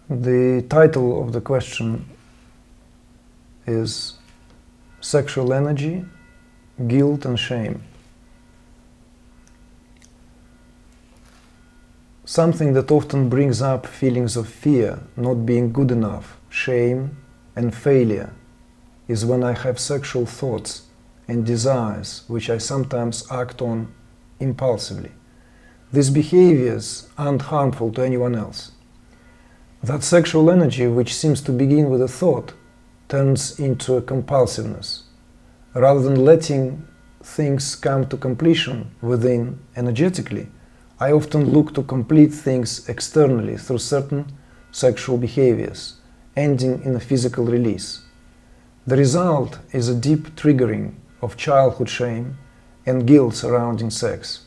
The title of the question is Sexual Energy, Guilt and Shame. Something that often brings up feelings of fear, not being good enough, shame and failure is when I have sexual thoughts and desires which I sometimes act on impulsively. These behaviors aren't harmful to anyone else. That sexual energy, which seems to begin with a thought, turns into a compulsiveness. Rather than letting things come to completion within energetically, I often look to complete things externally through certain sexual behaviors, ending in a physical release. The result is a deep triggering of childhood shame and guilt surrounding sex,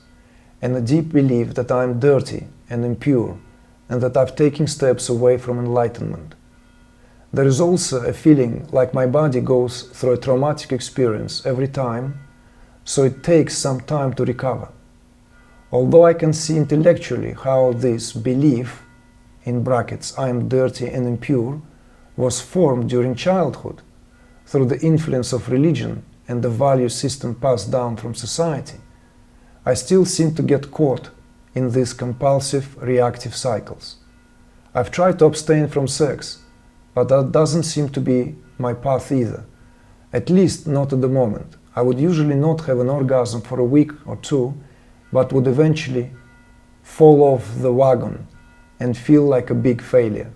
and a deep belief that I am dirty and impure, and that I've taken steps away from enlightenment. There is also a feeling like my body goes through a traumatic experience every time, so it takes some time to recover. Although I can see intellectually how this belief, in brackets, I am dirty and impure, was formed during childhood through the influence of religion and the value system passed down from society, I still seem to get caught in these compulsive reactive cycles. I've tried to abstain from sex, but that doesn't seem to be my path either, at least not at the moment. I would usually not have an orgasm for a week or two, but would eventually fall off the wagon and feel like a big failure.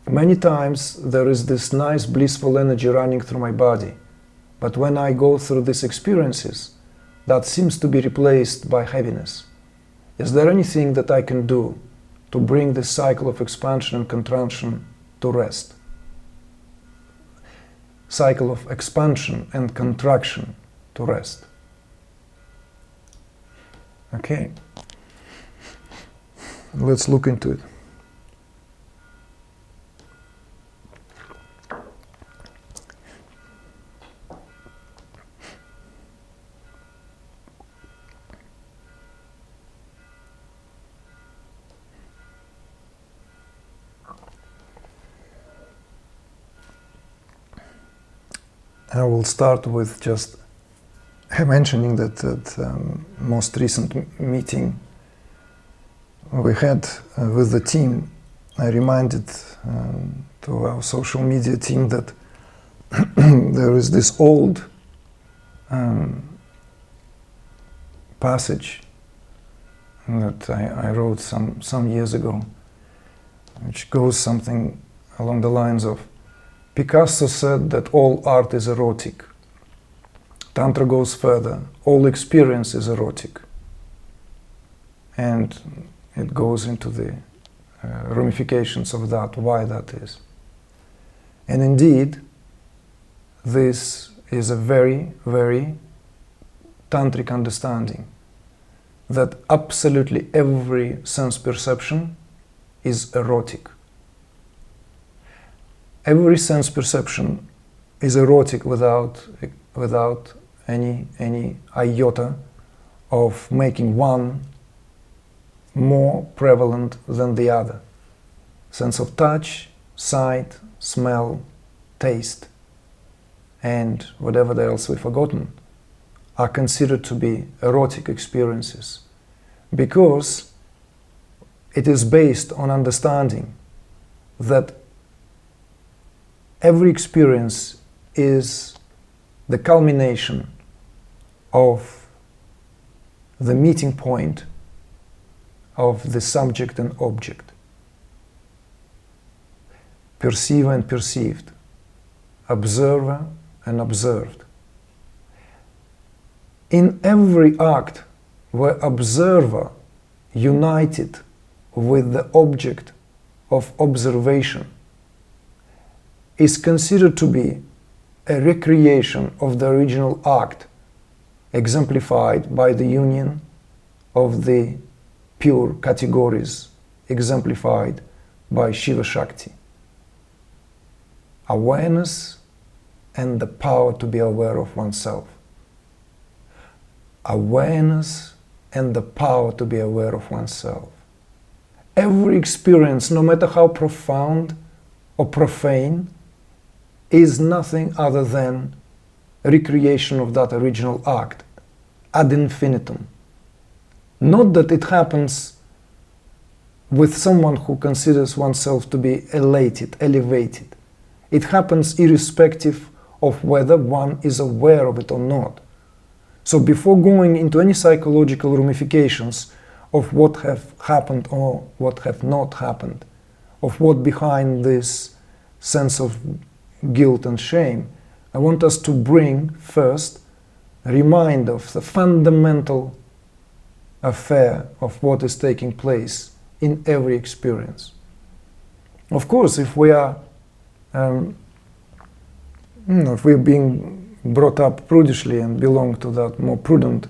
Many times there is this nice blissful energy running through my body, but when I go through these experiences, that seems to be replaced by heaviness. Is there anything that I can do to bring this cycle of expansion and contraction to rest? Cycle of expansion and contraction to rest. Okay, let's look into it. I will start with just mentioning that most recent meeting we had with the team. I reminded to our social media team that there is this old passage that I wrote some years ago, which goes something along the lines of, Picasso said that all art is erotic. Tantra goes further, all experience is erotic. And it goes into the ramifications of that, why that is. And indeed, this is a very, very tantric understanding that absolutely every sense perception is erotic. Every sense perception is erotic without any iota of making one more prevalent than the other. Sense of touch, sight, smell, taste, and whatever else we've forgotten are considered to be erotic experiences because it is based on understanding that every experience is the culmination of the meeting point of the subject and object, perceiver and perceived, observer and observed. In every act where observer united with the object of observation is considered to be a recreation of the original act, exemplified by the union of the pure categories, exemplified by Shiva Shakti. Awareness and the power to be aware of oneself. Awareness and the power to be aware of oneself. Every experience, no matter how profound or profane, is nothing other than a recreation of that original act, ad infinitum. Not that it happens with someone who considers oneself to be elated, elevated. It happens irrespective of whether one is aware of it or not. So before going into any psychological ramifications of what have happened or what have not happened, of what behind this sense of guilt and shame, I want us to bring first a reminder of the fundamental affair of what is taking place in every experience. Of course, if we are, if we're being brought up prudishly and belong to that more prudent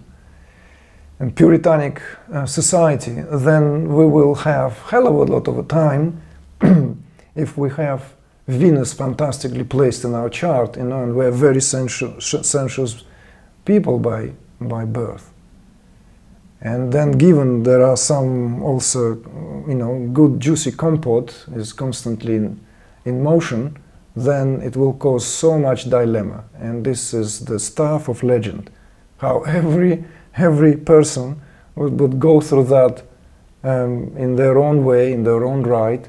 and puritanic society, then we will have hell of a lot of a time if we have Venus fantastically placed in our chart, and we're very sensuous people by birth. And then given there are some also, good juicy compote is constantly in motion, then it will cause so much dilemma. And this is the stuff of legend, how every person would go through that in their own way, in their own right,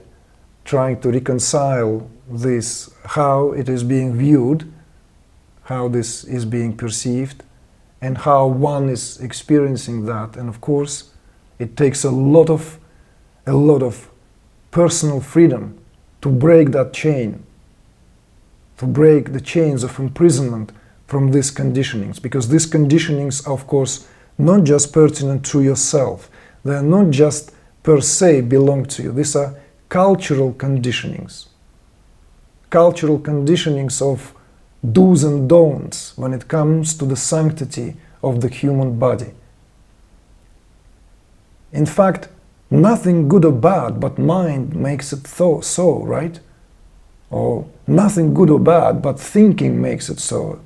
trying to reconcile this, how it is being viewed, how this is being perceived, and how one is experiencing that. And of course, it takes a lot of personal freedom to break that chain, to break the chains of imprisonment from these conditionings, because these conditionings are, of course, not just pertinent to yourself. They are not just per se belong to you. These are cultural conditionings. Cultural conditionings of do's and don'ts when it comes to the sanctity of the human body. In fact, nothing good or bad but mind makes it so, right? Or nothing good or bad but thinking makes it so.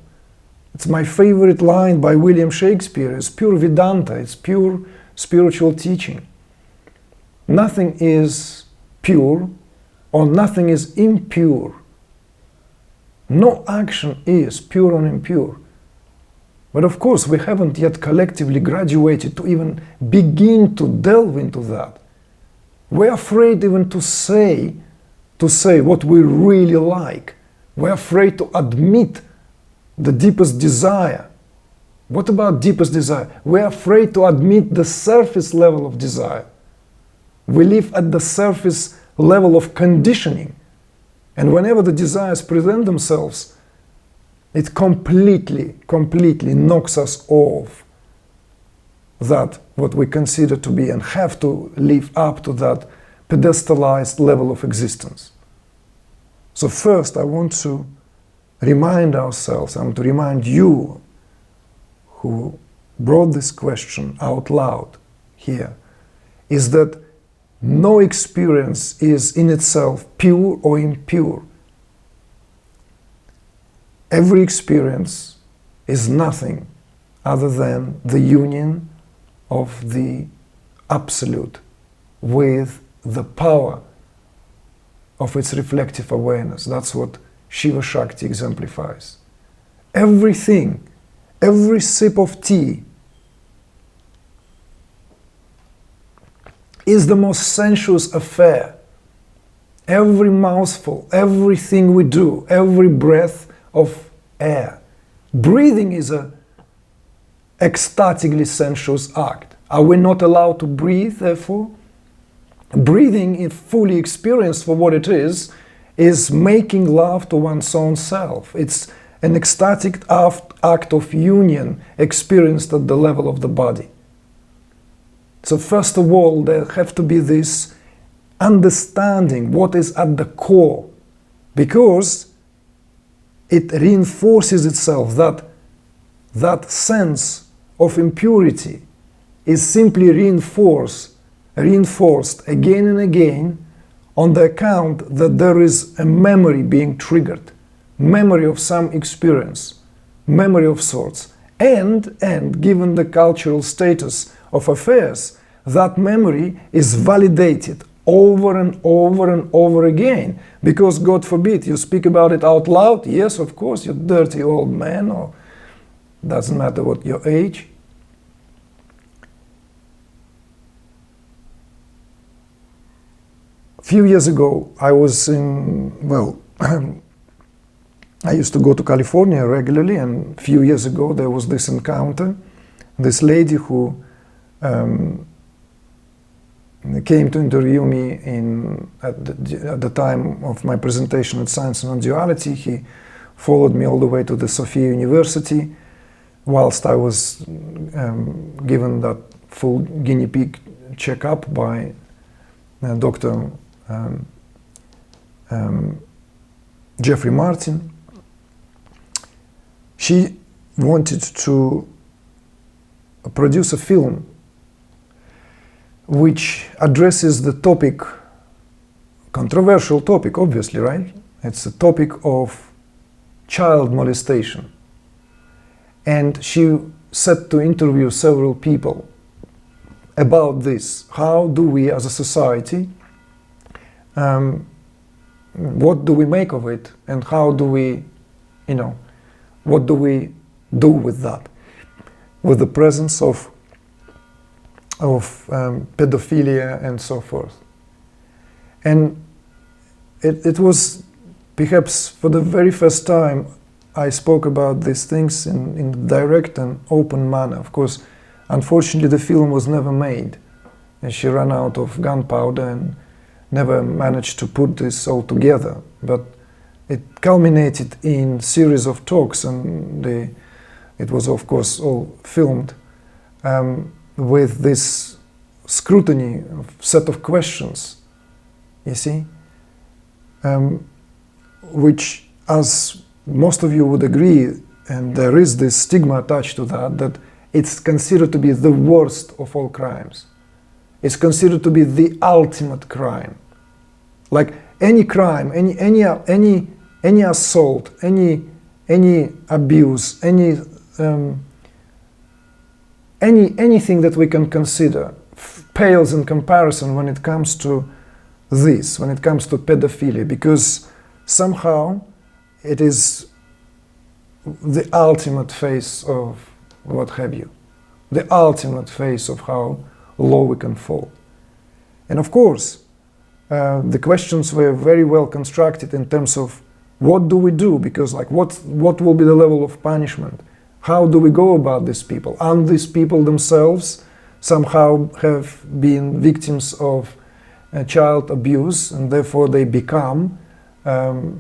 It's my favorite line by William Shakespeare. It's pure Vedanta, it's pure spiritual teaching. Nothing is pure or nothing is impure. No action is pure or impure. But of course, we haven't yet collectively graduated to even begin to delve into that. We're afraid even to say what we really like. We're afraid to admit the deepest desire. What about deepest desire? We're afraid to admit the surface level of desire. We live at the surface level of conditioning. And whenever the desires present themselves, it completely knocks us off that what we consider to be and have to live up to that pedestalized level of existence. So first I want to remind ourselves, I want to remind you who brought this question out loud here, is that no experience is in itself pure or impure. Every experience is nothing other than the union of the Absolute with the power of its reflective awareness. That's what Shiva Shakti exemplifies. Everything, every sip of tea is the most sensuous affair. Every mouthful, everything we do, every breath of air. Breathing is an ecstatically sensuous act. Are we not allowed to breathe, therefore? Breathing, if fully experienced for what it is making love to one's own self. It's an ecstatic act of union experienced at the level of the body. So first of all, there have to be this understanding what is at the core, because it reinforces itself that sense of impurity is simply reinforced again and again on the account that there is a memory being triggered, memory of some experience, memory of sorts, and given the cultural status of affairs, that memory is validated over and over and over again. Because God forbid, you speak about it out loud, yes, of course, you dirty old man, or doesn't matter what your age. A few years ago, I was in, well, I used to go to California regularly, and a few years ago there was this encounter. This lady who came to interview me at the time of my presentation at Science and Non-Duality. He followed me all the way to the Sophia University, whilst I was given that full guinea pig checkup by Dr. Jeffrey Martin. She wanted to produce a film which addresses the topic, controversial topic, obviously, right? It's a topic of child molestation. And she set to interview several people about this. How do we as a society, what do we make of it, and how do we, what do we do with that, with the presence of pedophilia and so forth. And it was perhaps for the very first time I spoke about these things in a direct and open manner. Of course, unfortunately the film was never made, and she ran out of gunpowder and never managed to put this all together. But it culminated in series of talks, and it was of course all filmed with this scrutiny of set of questions, you see, which, as most of you would agree, and there is this stigma attached to that, that it's considered to be the worst of all crimes. It's considered to be the ultimate crime. Like any crime, any assault, any abuse, anything that we can consider pales in comparison when it comes to this, when it comes to pedophilia, because somehow it is the ultimate face of what have you, the ultimate face of how low we can fall. And of course, the questions were very well constructed in terms of what do we do, because like what will be the level of punishment? How do we go about these people? And these people themselves somehow have been victims of child abuse, and therefore they become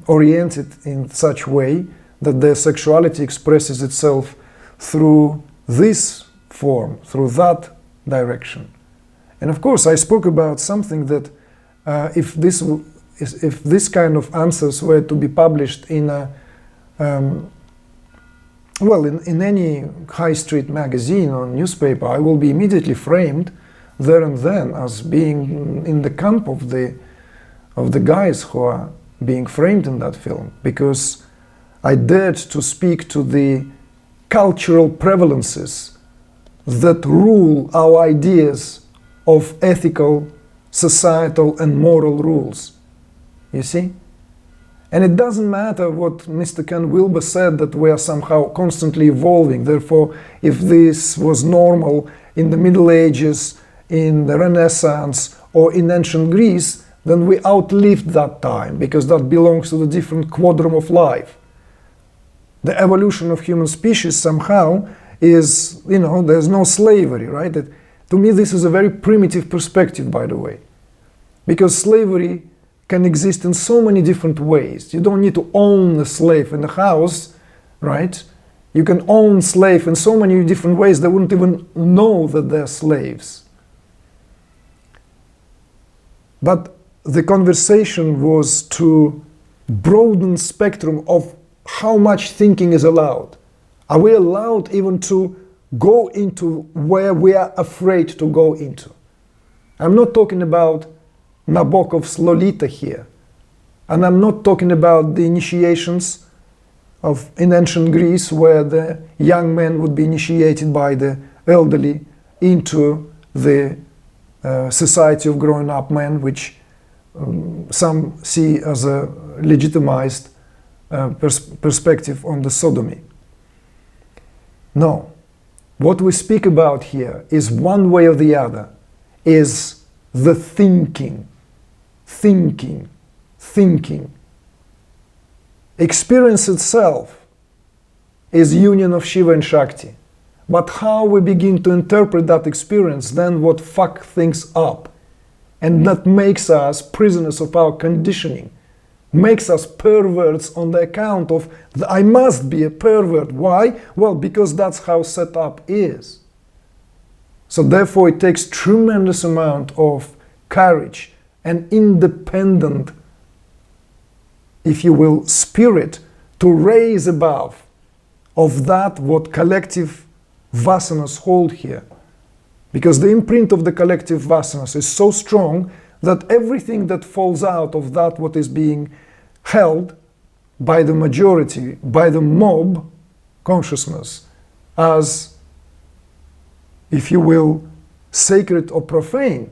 oriented in such way that their sexuality expresses itself through this form, through that direction. And of course, I spoke about something that if this kind of answers were to be published in a in any high street magazine or newspaper, I will be immediately framed there and then as being in the camp of the guys who are being framed in that film, because I dared to speak to the cultural prevalences that rule our ideas of ethical, societal and moral rules. You see? And it doesn't matter what Mr. Ken Wilber said, that we are somehow constantly evolving. Therefore, if this was normal in the Middle Ages, in the Renaissance, or in ancient Greece, then we outlived that time, because that belongs to the different quadrant of life. The evolution of human species somehow is, there's no slavery, right? To me, this is a very primitive perspective, by the way, because slavery can exist in so many different ways. You don't need to own a slave in the house, right? You can own slave in so many different ways they wouldn't even know that they're slaves. But the conversation was to broaden spectrum of how much thinking is allowed. Are we allowed even to go into where we are afraid to go into? I'm not talking about Nabokov's Lolita here, and I'm not talking about the initiations in ancient Greece, where the young men would be initiated by the elderly into the society of grown-up men, which some see as a legitimized perspective on the sodomy. No. What we speak about here is one way or the other, is the thinking. Experience itself is union of Shiva and Shakti. But how we begin to interpret that experience, then what fuck things up. And that makes us prisoners of our conditioning. Makes us perverts on the account of, I must be a pervert. Why? Well, because that's how setup is. So therefore it takes tremendous amount of courage and independent, if you will, spirit to raise above of that what collective vasanas hold here. Because the imprint of the collective vasanas is so strong that everything that falls out of that what is being held by the majority, by the mob consciousness as, if you will, sacred or profane,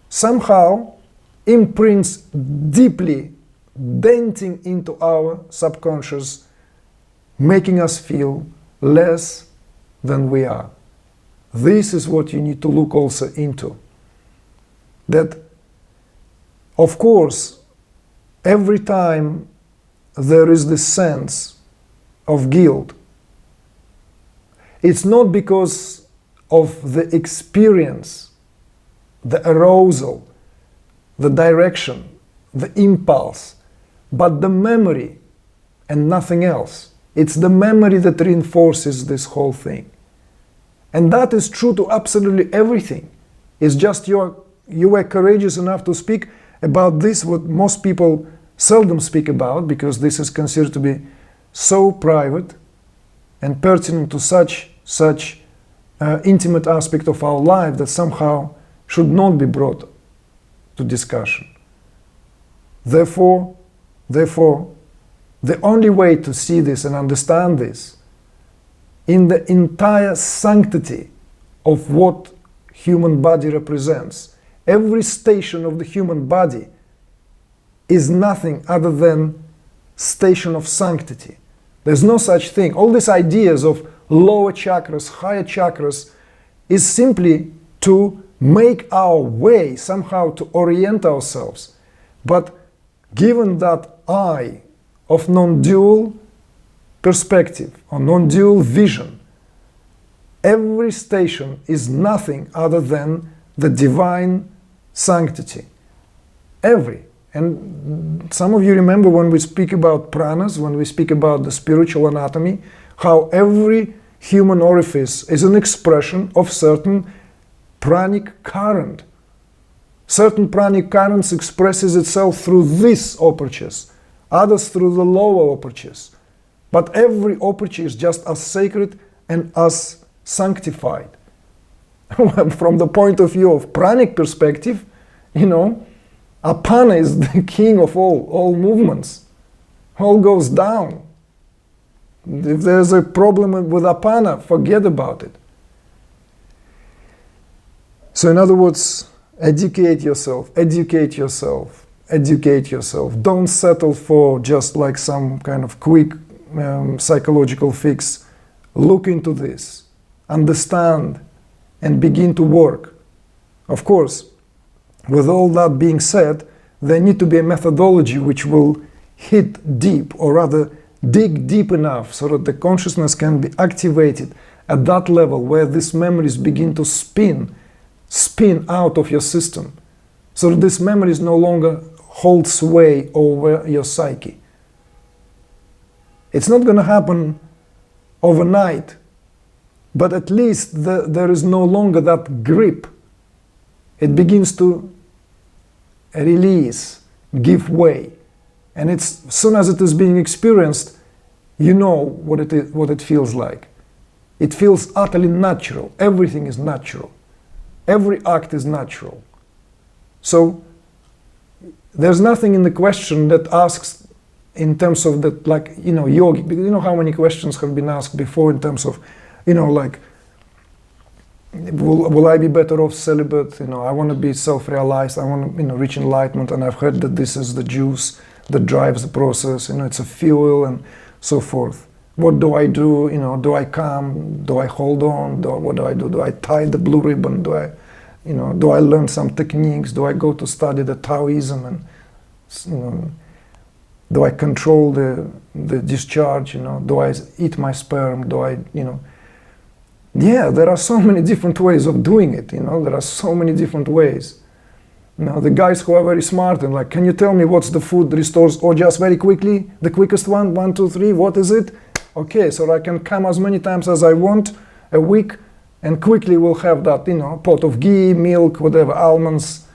somehow imprints deeply, denting into our subconscious, making us feel less than we are. This is what you need to look also into. That, of course, every time there is this sense of guilt, it's not because of the experience, the arousal, the direction, the impulse, but the memory and nothing else. It's the memory that reinforces this whole thing. And that is true to absolutely everything. It's just you were courageous enough to speak about this, what most people seldom speak about, because this is considered to be so private and pertinent to such intimate aspect of our life that somehow should not be brought to discussion. Therefore, the only way to see this and understand this in the entire sanctity of what human body represents, every station of the human body is nothing other than station of sanctity. There's no such thing. All these ideas of lower chakras, higher chakras, is simply to make our way, somehow to orient ourselves. But given that eye of non-dual perspective or non-dual vision, every station is nothing other than the divine sanctity. Every. And some of you remember when we speak about pranas, when we speak about the spiritual anatomy, how every human orifice is an expression of certain pranic current. Certain pranic currents expresses itself through these apertures, others through the lower apertures. But every aperture is just as sacred and as sanctified. From the point of view of pranic perspective, Apana is the king of all movements. All goes down. If there's a problem with Apana, forget about it. So in other words, educate yourself. Don't settle for just like some kind of quick psychological fix. Look into this, understand, and begin to work. Of course, with all that being said, there need to be a methodology which will hit deep, or rather dig deep enough so that the consciousness can be activated at that level where these memories begin to spin out of your system, so that these memories no longer hold sway over your psyche. It's not going to happen overnight, but at least there is no longer that grip. It begins to release, give way. And as soon as it is being experienced, you know what it feels like. It feels utterly natural. Everything is natural. Every act is natural. So there's nothing in the question that asks in terms of that, like, yogic, because you know how many questions have been asked before in terms of, will I be better off celibate? I want to be self-realized. I want to, reach enlightenment. And I've heard that this is the juice that drives the process. It's a fuel and so forth. What do I do? Do I come? Do I hold on? What do I do? Do I tie the blue ribbon? Do I learn some techniques? Do I go to study the Taoism? And do I control the discharge? Do I eat my sperm? Do I, Yeah, there are so many different ways of doing it. There are so many different ways. The guys who are very smart and like, can you tell me what's the food that restores Ojas very quickly? The quickest one, 1, 2, 3. What is it? Okay, so I can come as many times as I want a week, and quickly we'll have that, pot of ghee, milk, whatever, almonds,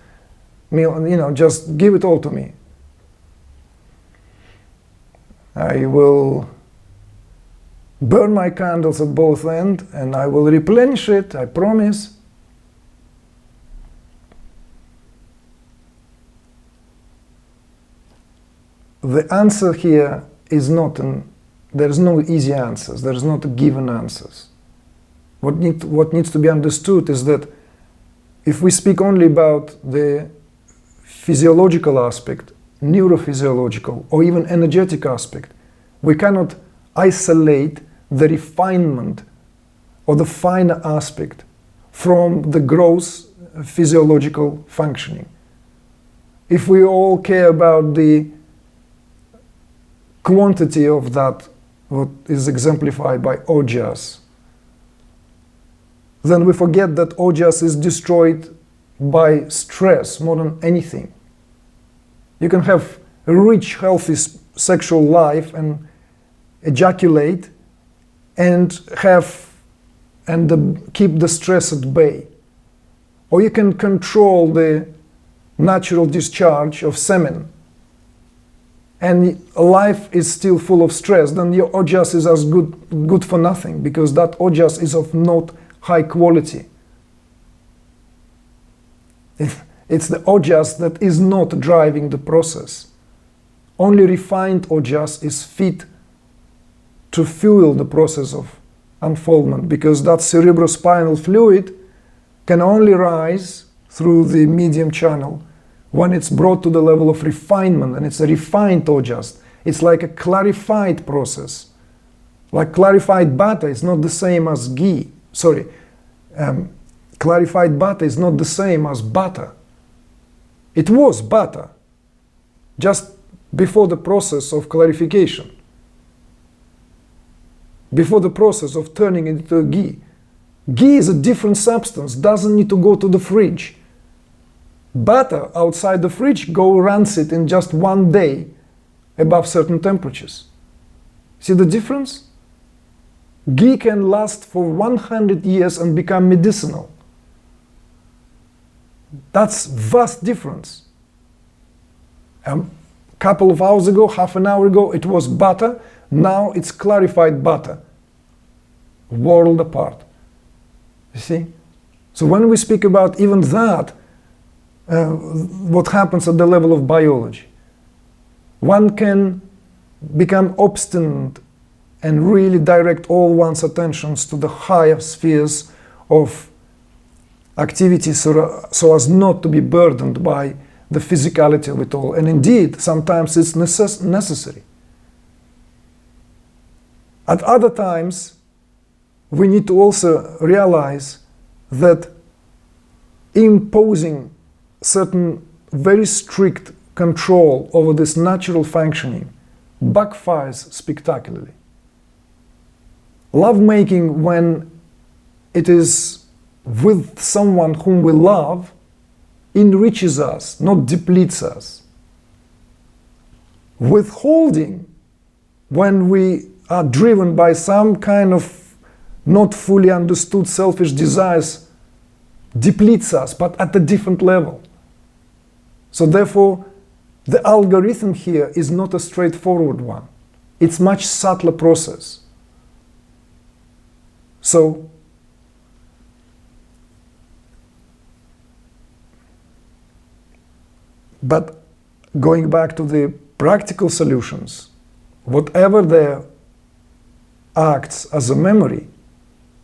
milk, just give it all to me. I will burn my candles at both ends, and I will replenish it, I promise. The answer here is not there's no easy answers, there's not given answers. What needs to be understood is that if we speak only about the physiological aspect, neurophysiological, or even energetic aspect, we cannot isolate the refinement or the finer aspect from the gross physiological functioning. If we all care about the quantity of that, what is exemplified by Ojas, then we forget that Ojas is destroyed by stress more than anything. You can have a rich, healthy sexual life and ejaculate and keep the stress at bay. Or you can control the natural discharge of semen and life is still full of stress, then your Ojas is as good for nothing, because that Ojas is of not high quality. It's the Ojas that is not driving the process. Only refined Ojas is fit to fuel the process of unfoldment, because that cerebrospinal fluid can only rise through the medium channel when it's brought to the level of refinement, and it's a refined Ojas. It's like a clarified process. Like clarified butter is not the same as ghee. Clarified butter is not the same as butter. It was butter just before the process of clarification, before the process of turning it into ghee. Ghee is a different substance, doesn't need to go to the fridge. Butter outside the fridge go rancid in just 1 day above certain temperatures. See the difference? Ghee can last for 100 years and become medicinal. That's vast difference. A couple of hours ago, half an hour ago, it was butter. Now it's clarified butter. World apart. You see? So when we speak about even that, what happens at the level of biology, one can become obstinate and really direct all one's attentions to the higher spheres of activity so as not to be burdened by the physicality of it all. And indeed, sometimes it's necessary. At other times, we need to also realize that imposing certain very strict control over this natural functioning backfires spectacularly. Lovemaking, when it is with someone whom we love, enriches us, not depletes us. Withholding, when we are driven by some kind of not fully understood selfish desires, depletes us, but at a different level. So therefore, the algorithm here is not a straightforward one. It's a much subtler process. So, but going back to the practical solutions, whatever there acts as a memory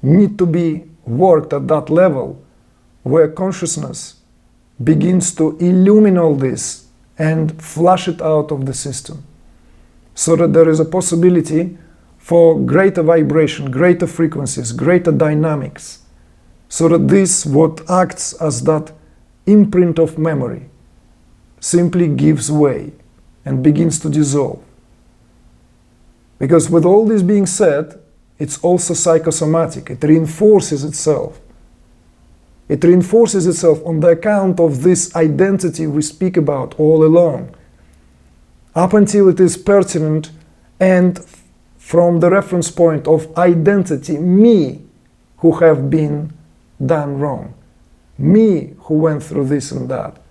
need to be worked at that level, where consciousness begins to illumine all this and flush it out of the system, so that there is a possibility for greater vibration, greater frequencies, greater dynamics, so that this, what acts as that imprint of memory, simply gives way and begins to dissolve. Because with all this being said, it's also psychosomatic. It reinforces itself. It reinforces itself on the account of this identity we speak about all along, up until it is pertinent and from the reference point of identity, me who have been done wrong, me who went through this and that.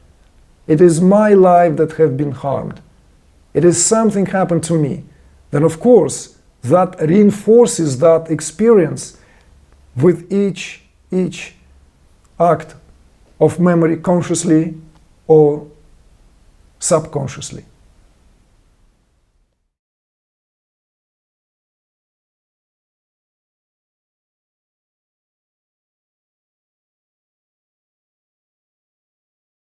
It is my life that have been harmed. It is something happened to me. Then of course that reinforces that experience with each act of memory, consciously or subconsciously.